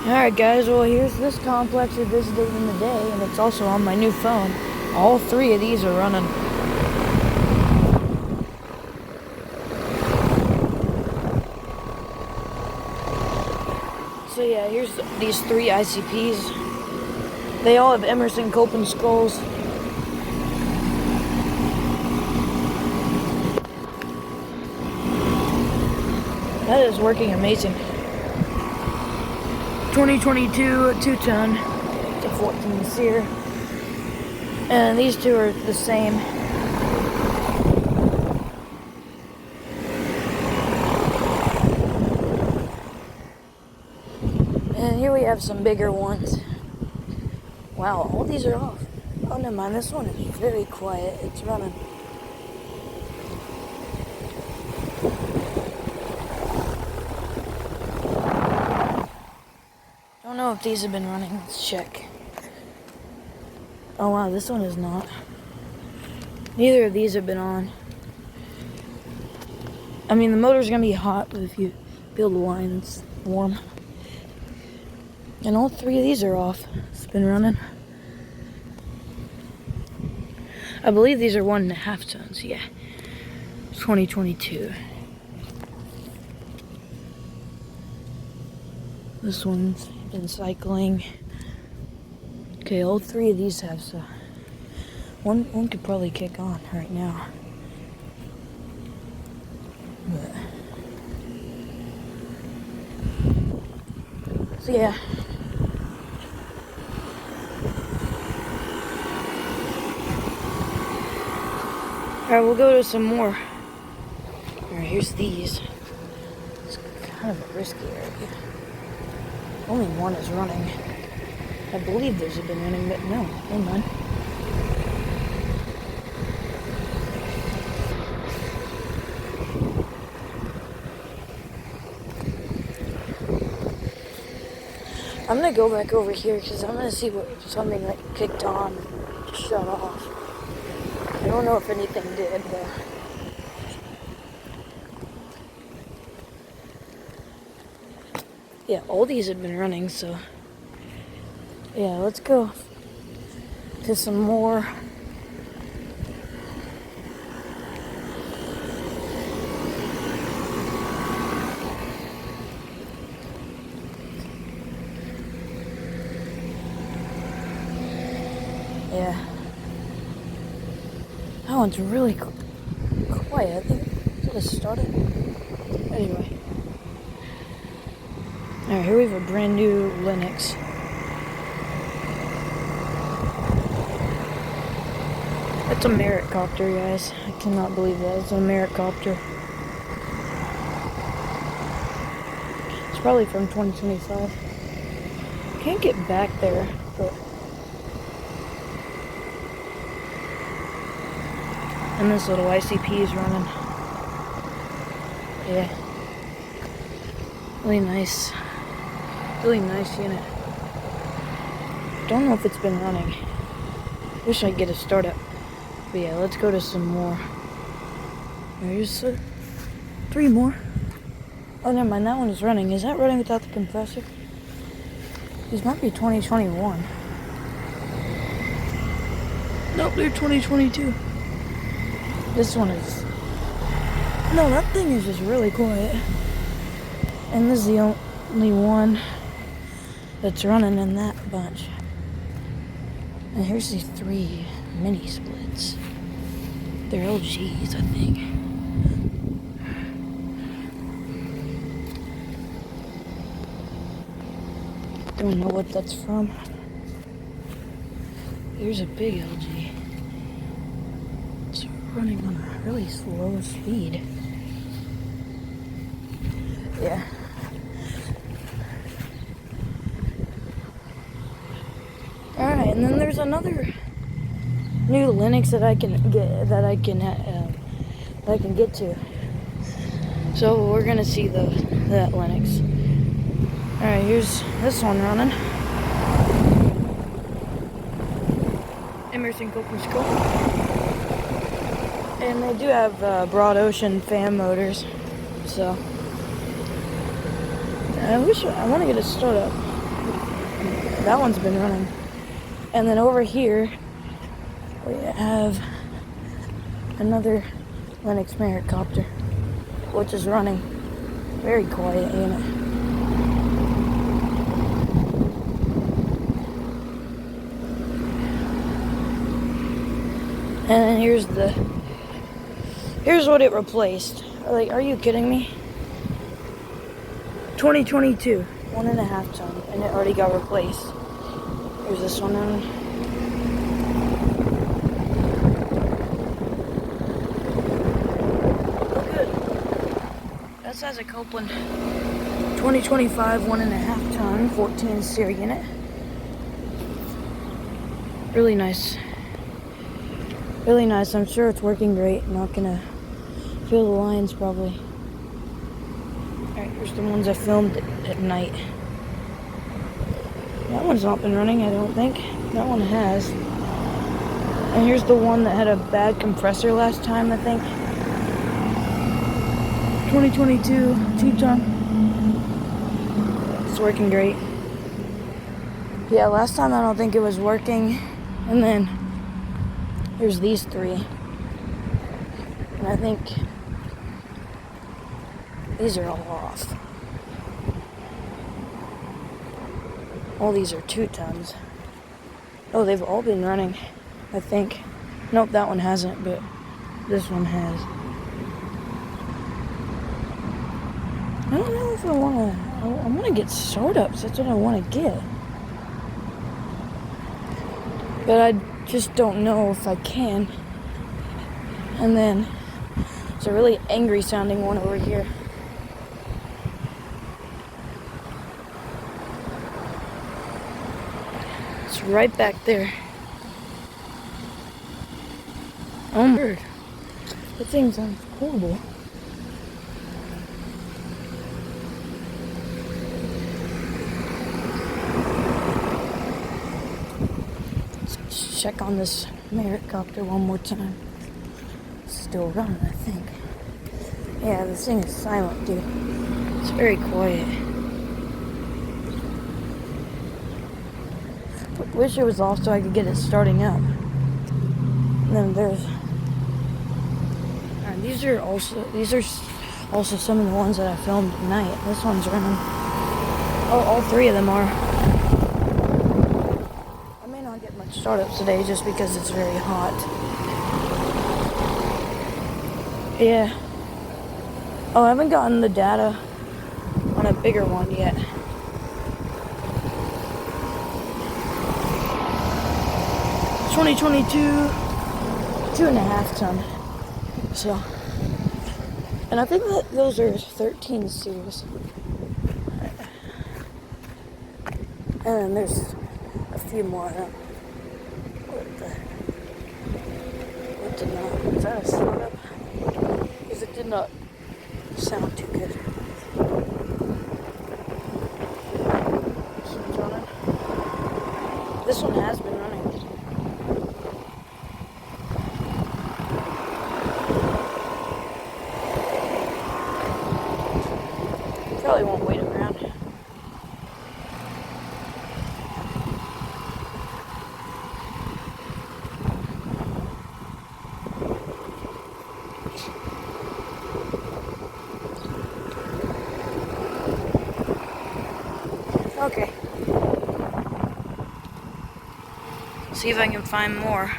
Alright guys, well here's this complex we visited in the day, and it's also on my new phone. All three of these are running. So yeah, here's these three ICPs. They all have Emerson Copeland skulls. That is working amazing. 2022 2-ton. It's a 14 seer. And these two are the same. And here we have some bigger ones. Wow, all these are off. Oh, never mind. This one is very quiet. It's running. I don't know if these have been running. Let's check. Oh wow, this one is not. Neither of these have been on. I mean, the motor's gonna be hot, but if you feel the line, it's warm. And all three of these are off. It's been running. I believe these are 1.5 tons, yeah. 2022. This one's been cycling. Okay, all three of these have so one could probably kick on right now. But so yeah. Alright, we'll go to some more. Alright, here's these. It's kind of a risky area. Only one is running. I believe those have been running, but no, never mind. I'm gonna go back over here because I'm gonna see what something like kicked on and just shut off. I don't know if anything did, but yeah, all these have been running, so yeah, let's go to some more. Yeah. That one's really quiet. I think did it start it? Anyway. Alright, here we have a brand new Lennox. It's a Merritt-copter, guys. I cannot believe that. It's a Merritt-copter. It's probably from 2025. Can't get back there, but and this little ICP is running. Yeah. Really nice. Really nice unit. Don't know if it's been running. Wish I'd get a startup. But yeah, let's go to some more. There's 3 more. Oh, never mind. That one is running. Is that running without the compressor? These might be 2021. Nope, they're 2022. This one is... No, that thing is just really quiet. And this is the only one that's running in that bunch. And here's these 3 mini splits. They're LGs, I think. Don't know what that's from. There's a big LG. It's running on a really slow speed. Yeah. Alright, and then there's another new Lennox that I can get to. So we're gonna see that Lennox. Alright, here's this one running. Emerson Copeland skull. And they do have broad ocean fan motors. So I want to get a startup. That one's been running. And then over here, we have another Lennox Copter, which is running. Very quiet, ain't it? And then here's what it replaced. Like, are you kidding me? 2022, 1.5 ton, and it already got replaced. Here's this one on. Look good. That size of Copeland. 2025, 1.5 ton, 14 SEER unit. Really nice. Really nice. I'm sure it's working great. Not gonna feel the lines probably. Alright, here's the ones I filmed at night. That one's not been running, I don't think. That one has. And here's the one that had a bad compressor last time, I think. 2022, 2-ton. It's working great. Yeah, last time I don't think it was working. And then there's these three. And I think these are all off. All these are 2 tons. Oh, they've all been running, I think. Nope, that one hasn't, but this one has. I don't know if I want to get startups. That's what I want to get. But I just don't know if I can. And then there's a really angry sounding one over here. It's right back there. Oh my word. That thing sounds horrible. Let's check on this Copter one more time. It's still running, I think. Yeah, this thing is silent, dude. It's very quiet. Wish it was off so I could get it starting up. And then there's. Alright, these are also some of the ones that I filmed at night. This one's running. Oh, all 3 of them are. I may not get much startups today just because it's very hot. Yeah. Oh, I haven't gotten the data on a bigger one yet. It's 2022, 2.5 ton. So, and I think that those are 13 series. And then there's a few more. What did not? Is that a startup? Because it did not sound too good. This one's running. This one has been running. Probably won't wait around. Okay. See if I can find more.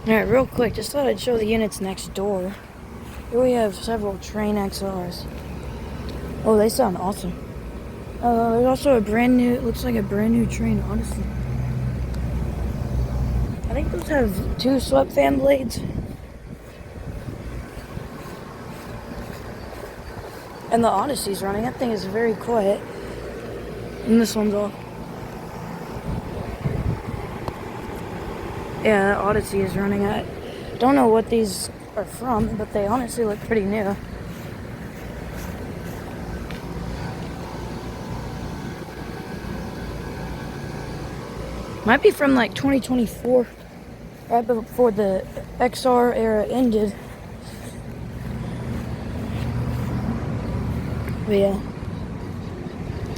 Alright, real quick, just thought I'd show the units next door. Here we have several Train XRs. Oh, they sound awesome. There's also a brand new, it looks like a brand new Train Odyssey. I think those have 2 swept fan blades. And the Odyssey's running. That thing is very quiet. And this one's off. Yeah, that Odyssey is running. I don't know what these are from, but they honestly look pretty new. Might be from like 2024, right before the XR era ended. But yeah,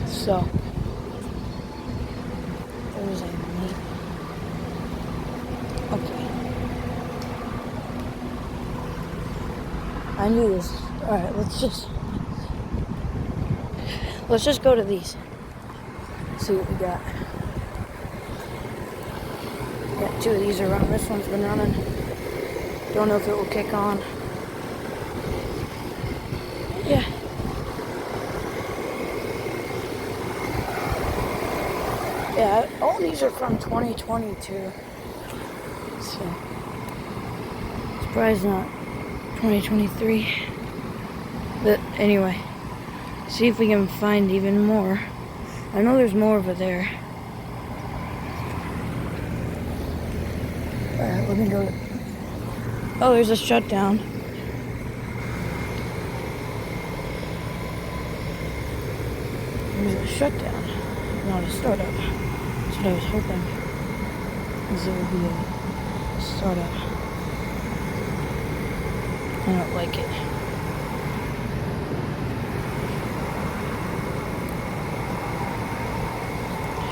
so I knew this. Alright, let's just go to these. See what we got. Got 2 of these are running. This one's been running. Don't know if it will kick on. Yeah. Yeah, all these are from 2022. So, surprised not 2023. But anyway, see if we can find even more. I know there's more over there. Alright, let me go. Oh, there's a shutdown. There's a shutdown, not a startup. That's what I was hoping. Is it would be a startup. I don't like it.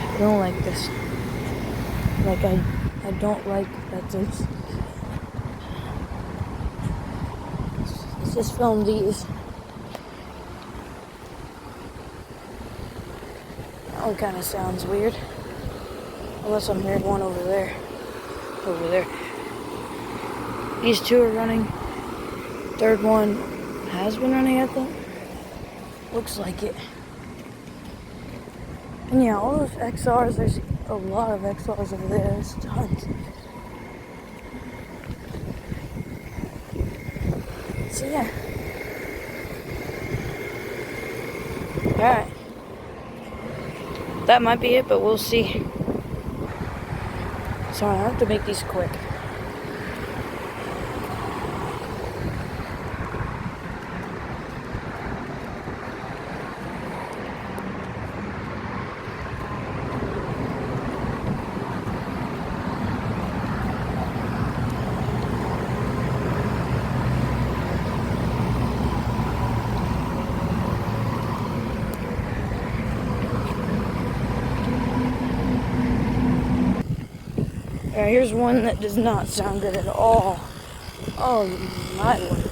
I don't like this. Like I don't like that there's. Let's just film these. That one kind of sounds weird. Unless I'm hearing one over there. Over there. These 2 are running. 3rd one has been running, I think. Looks like it. And yeah, all those XRs, there's a lot of XRs over there. There's tons. So yeah. Alright. That might be it, but we'll see. Sorry, I have to make these quick. Alright, here's one that does not sound good at all. Oh my lord.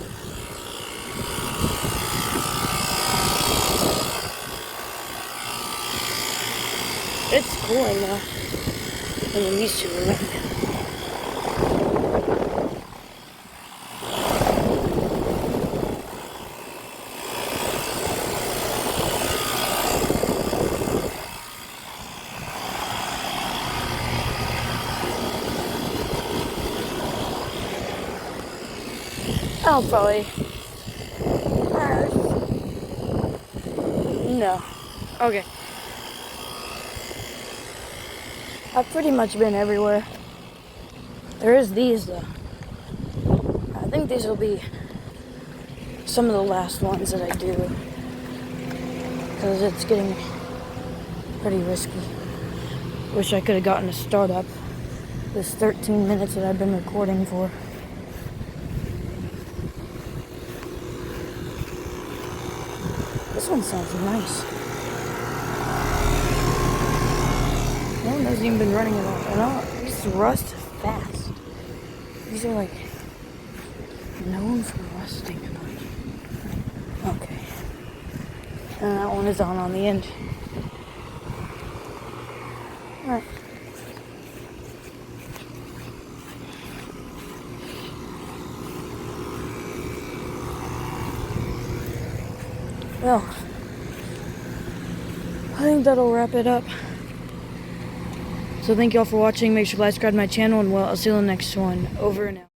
It's cooling though. And then these 2 are running. I'll probably. No. Okay. I've pretty much been everywhere. There is these though. I think these will be some of the last ones that I do. Because it's getting pretty risky. Wish I could have gotten a startup. This 13 minutes that I've been recording for. This one sounds nice. That one hasn't even been running at all. These rust fast. These are like known for rusting. Okay. And that one is on the end. Alright. Well, I think that'll wrap it up. So thank you all for watching. Make sure to like, subscribe to my channel, and well, I'll see you in the next one. Over and out.